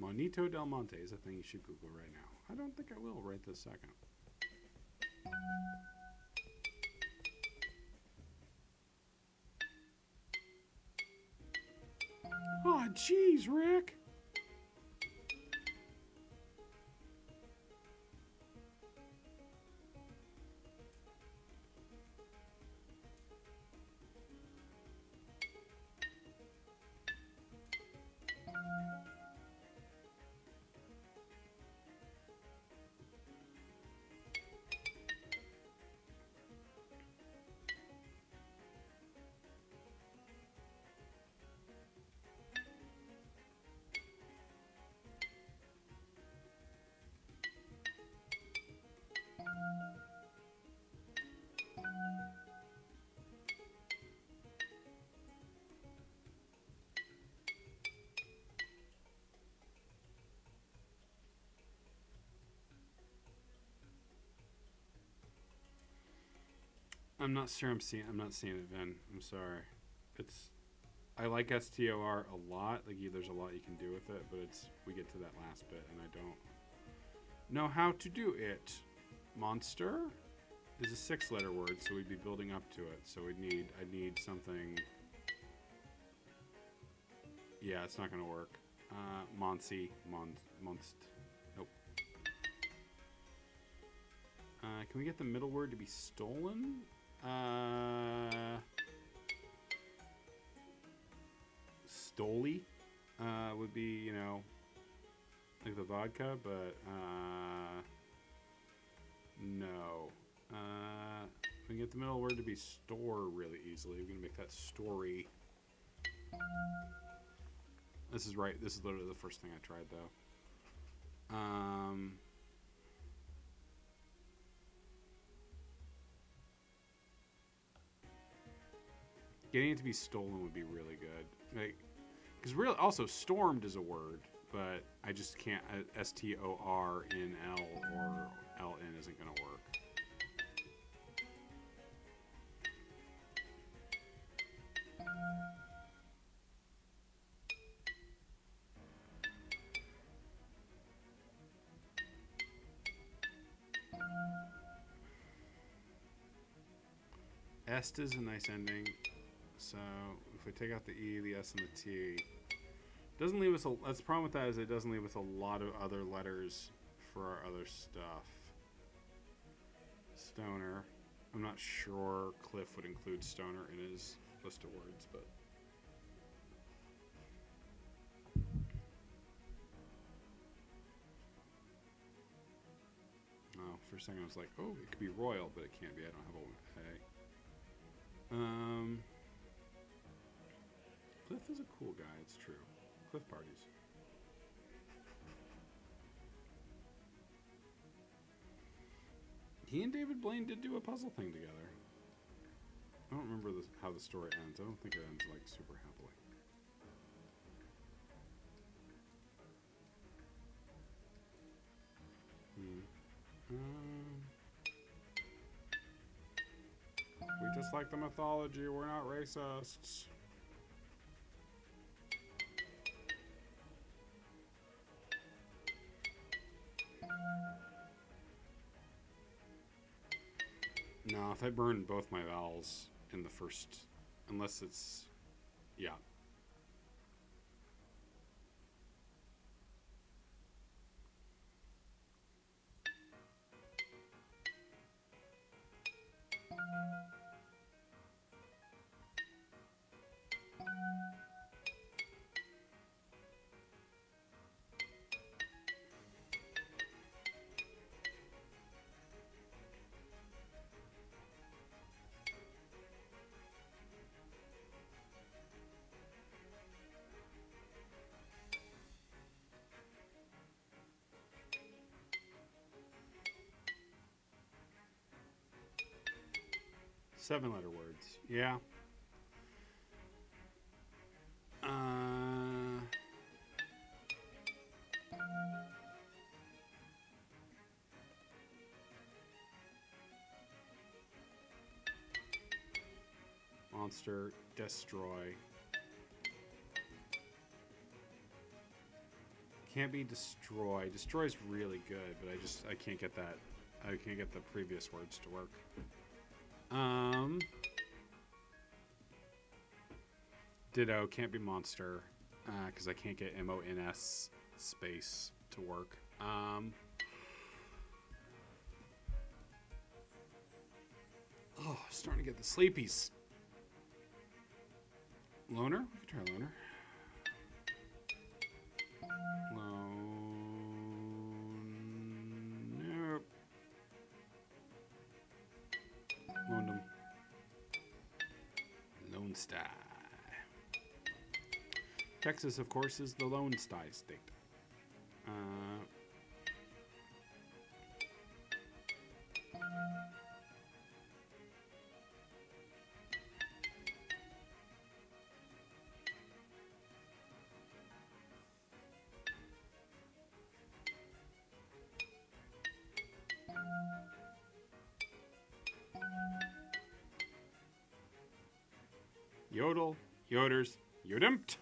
Monito Del Monte is a thing you should Google right now. I don't think I will right this second. Oh, jeez, Rick. I'm not sure I'm not seeing it, Vin. I'm sorry. It's I like STOR a lot. Like there's a lot you can do with it, but we get to that last bit and I don't know how to do it. Monster is a 6-letter word, so we'd be building up to it. So I need something. Yeah, it's not gonna work. Monst. Nope. Can we get the middle word to be stolen? Stoli would be, like the vodka, but no. We can get the middle word to be store really easily. We're gonna make that story. This is right. This is literally the first thing I tried, though. Getting it to be stolen would be really good. Like, because really, also stormed is a word, but I just can't. STORNL or LN isn't gonna work. Est is a nice ending. So if we take out the E, the S, and the T, doesn't leave us that's the problem with that is it doesn't leave us a lot of other letters for our other stuff. Stoner. I'm not sure Cliff would include stoner in his list of words, but for a second I was like, oh, it could be royal, but it can't be. I don't have a Cliff is a cool guy, it's true. Cliff parties. He and David Blaine did do a puzzle thing together. I don't remember how the story ends. I don't think it ends like super happily. We just like the mythology. We're not racists. No, if I burn both my vowels in the first, unless it's, yeah. 7-letter words. Yeah. Monster, destroy. Can't be destroy. Destroy's really good, but I can't get that. I can't get the previous words to work. Ditto, can't be monster, because I can't get MONS space to work. Starting to get the sleepies. Loner? We could try loner. Nope. Loaned him. Lone Sty. Texas, of course, is the Lone Sty state. Yodel, Yoders, Yodemt.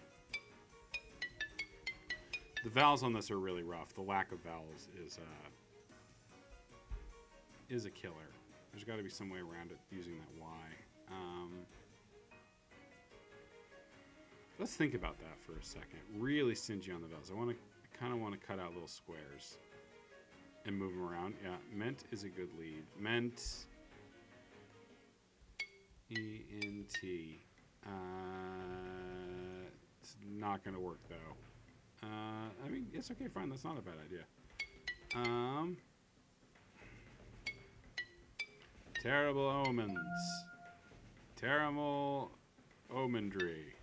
The vowels on this are really rough. The lack of vowels is a killer. There's got to be some way around it using that Y. Let's think about that for a second. Really stingy on the vowels. I kind of want to cut out little squares and move them around. Yeah, ment is a good lead. Ment, E-N-T. It's not going to work, though. I mean, it's okay, fine. That's not a bad idea. Terrible omens. Terrible omendry.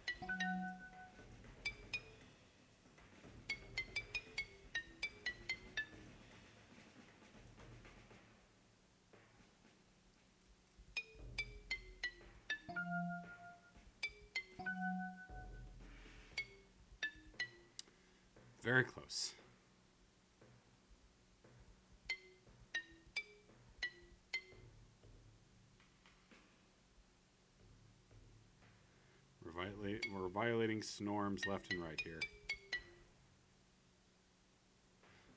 Very close. We're violating snorms left and right here.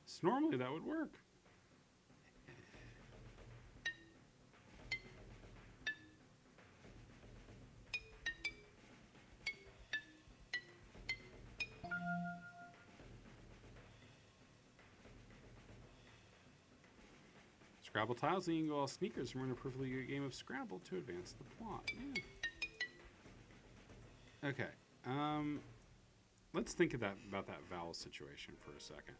So normally that would work. Scrabble tiles, and you can go all sneakers and run a perfectly good game of Scrabble to advance the plot. Yeah. Okay. Let's think about that vowel situation for a second.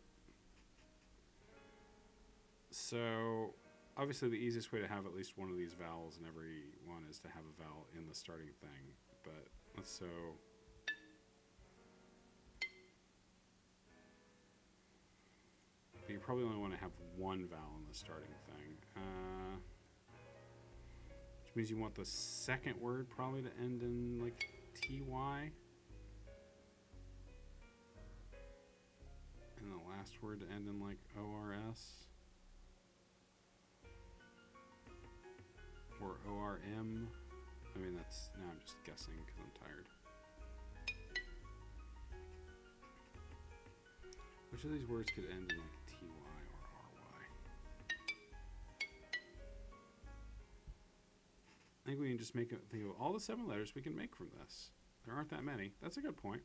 So, obviously the easiest way to have at least one of these vowels in every one is to have a vowel in the starting thing. But but you probably only want to have one vowel in the starting thing. Which means you want the second word probably to end in like TY. And the last word to end in like ORS. Or ORM. I mean, now I'm just guessing because I'm tired. Which of these words could end in like TY or RY? I think we can just think of all the 7 letters we can make from this. There aren't that many. That's a good point.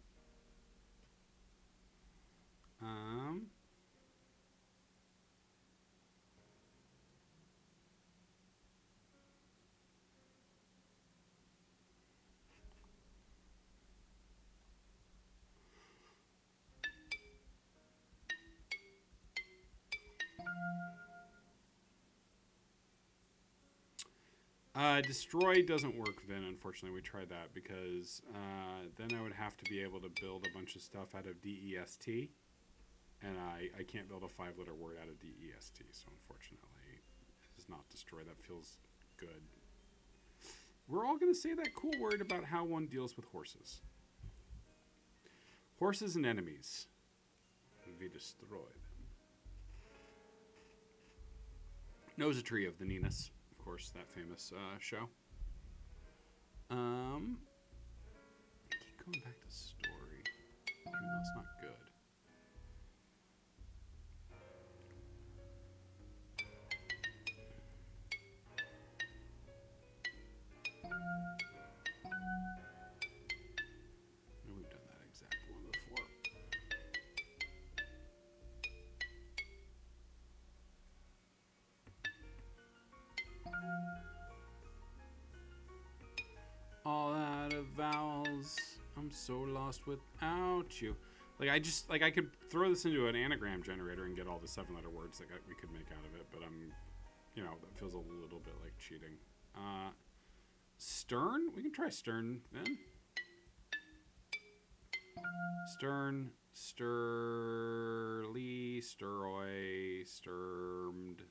Destroy doesn't work, Vin. Unfortunately, we tried that because then I would have to be able to build a bunch of stuff out of DEST, and I can't build a 5-letter word out of DEST. So unfortunately, it is not destroy. That feels good. we're all going to say that cool word about how one deals with horses. Horses and enemies. We destroy them. Nose a Tree of the Ninas. Of course, that famous show. I keep going back to story, even though it's not good. We've done that exact one before. All out of vowels. I'm so lost without you. Like I could throw this into an anagram generator and get all the 7-letter words that we could make out of it, but that feels a little bit like cheating. Stern? We can try stern then. Stern, stirly, stirroy, sturmed,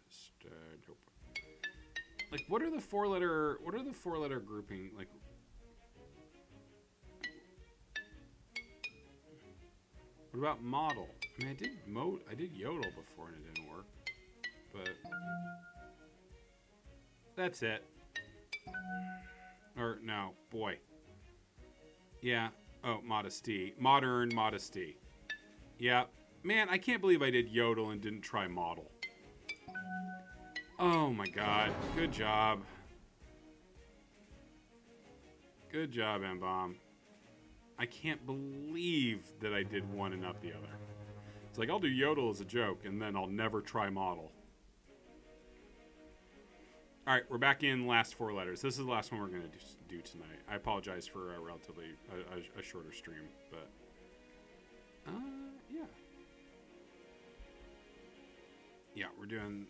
nope. Like what are the 4-letter grouping like? What about model? I mean, I did yodel before and it didn't work, but that's it. Or no, boy. Yeah. Oh, modesty. Modern modesty. Yeah. Man, I can't believe I did yodel and didn't try model. Oh my god. Good job. Good job, M-Bomb. I can't believe that I did one and not the other. It's like, I'll do yodel as a joke, and then I'll never try model. All right, we're back in last 4 letters. This is the last one we're going to do tonight. I apologize for a relatively a shorter stream, but yeah. Yeah, we're doing...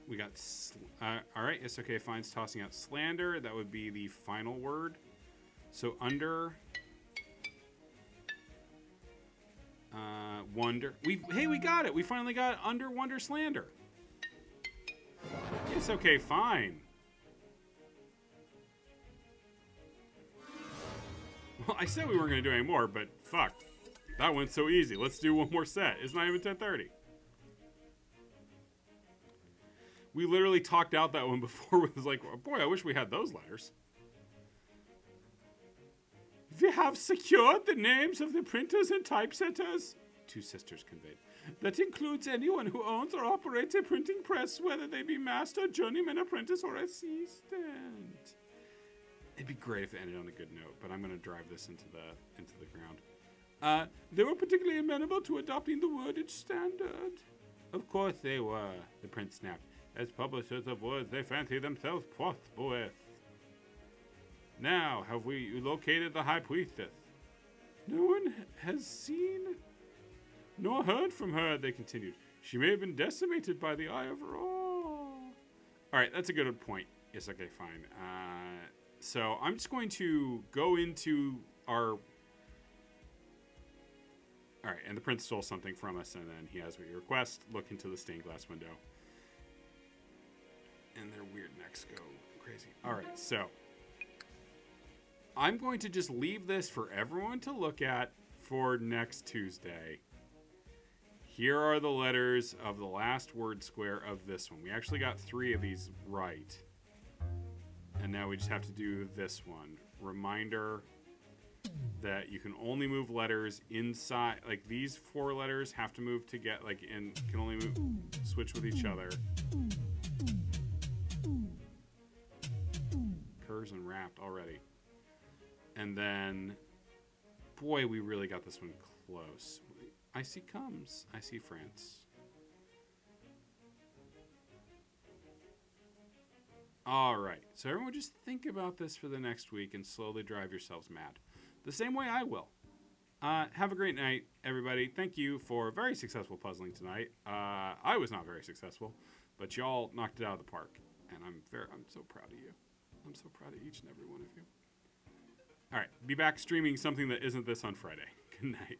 We got... all right, it's okay, fine's tossing out slander. That would be the final word. So under... wonder. Hey, we got it. We finally got under wonder slander. It's okay, fine. Well, I said we weren't going to do any more, but fuck. That went so easy. Let's do one more set. It's not even 10:30. We literally talked out that one before. It was like, boy, I wish we had those letters. We have secured the names of the printers and typesetters, 2 sisters conveyed. That includes anyone who owns or operates a printing press, whether they be master, journeyman, apprentice, or assistant. It'd be great if it ended on a good note, but I'm going to drive this into the ground. They were particularly amenable to adopting the wordage standard. Of course they were, the prince snapped. As publishers of words, they fancy themselves prosperous. Now, have we located the high priestess? No one has seen nor heard from her, they continued. She may have been decimated by the eye of Ra. All right, that's a good point. Yes, okay, fine. So I'm just going to go into our... All right, and the prince stole something from us, and then he has what you request. Look into the stained glass window. And their weird necks go crazy. All right, so I'm going to just leave this for everyone to look at for next Tuesday. Here are the letters of the last word square of this one. We actually got 3 of these right. And now we just have to do this one. Reminder that you can only move letters inside. Like these 4 letters have to move to get can only switch with each other. Curves and wrapped already. And then, boy, we really got this one close. I see comes. I see France. All right. So everyone just think about this for the next week and slowly drive yourselves mad. The same way I will. Have a great night, everybody. Thank you for very successful puzzling tonight. I was not very successful, but y'all knocked it out of the park. And I'm so proud of you. I'm so proud of each and every one of you. All right. Be back streaming something that isn't this on Friday. Good night.